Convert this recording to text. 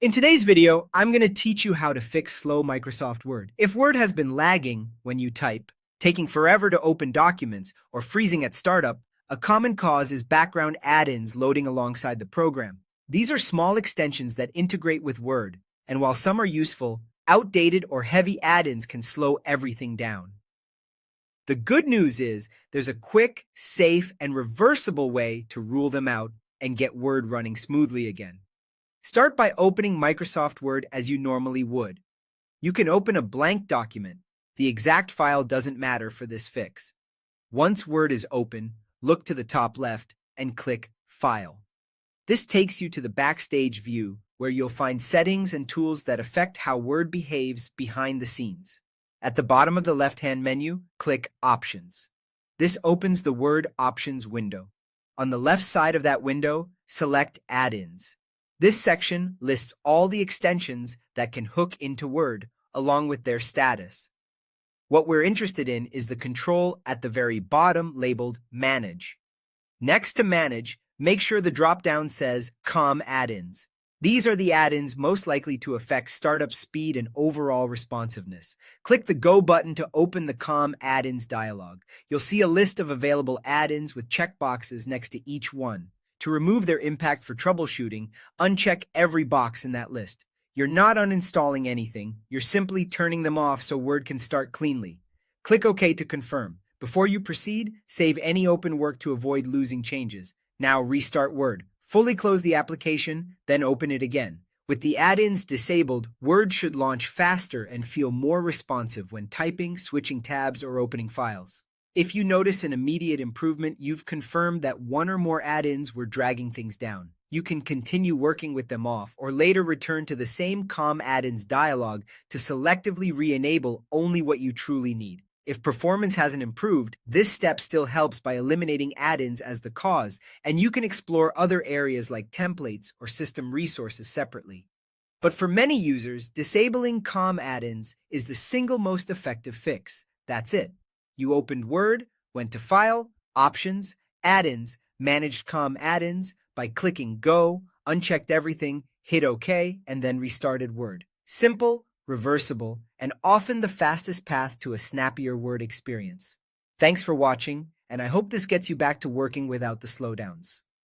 In today's video, I'm going to teach you how to fix slow Microsoft Word. If Word has been lagging when you type, taking forever to open documents, or freezing at startup, a common cause is background add-ins loading alongside the program. These are small extensions that integrate with Word, and while some are useful, outdated or heavy add-ins can slow everything down. The good news is there's a quick, safe, and reversible way to rule them out and get Word running smoothly again. Start by opening Microsoft Word as you normally would. You can open a blank document. The exact file doesn't matter for this fix. Once Word is open, look to the top left and click File. This takes you to the Backstage view where you'll find settings and tools that affect how Word behaves behind the scenes. At the bottom of the left-hand menu, click Options. This opens the Word Options window. On the left side of that window, select Add-ins. This section lists all the extensions that can hook into Word, along with their status. What we're interested in is the control at the very bottom labeled Manage. Next to Manage, make sure the drop-down says COM add-ins. These are the add-ins most likely to affect startup speed and overall responsiveness. Click the Go button to open the COM add-ins dialog. You'll see a list of available add-ins with checkboxes next to each one. To remove their impact for troubleshooting, uncheck every box in that list. You're not uninstalling anything, you're simply turning them off so Word can start cleanly. Click OK to confirm. Before you proceed, save any open work to avoid losing changes. Now restart Word. Fully close the application, then open it again. With the add-ins disabled, Word should launch faster and feel more responsive when typing, switching tabs, or opening files. If you notice an immediate improvement, you've confirmed that one or more add-ins were dragging things down. You can continue working with them off or later return to the same COM add-ins dialog to selectively re-enable only what you truly need. If performance hasn't improved, this step still helps by eliminating add-ins as the cause, and you can explore other areas like templates or system resources separately. But for many users, disabling COM add-ins is the single most effective fix. That's it. You opened Word, went to File, Options, Add-ins, managed COM add-ins by clicking Go, unchecked everything, hit OK, and then restarted Word. Simple, reversible, and often the fastest path to a snappier Word experience. Thanks for watching, and I hope this gets you back to working without the slowdowns.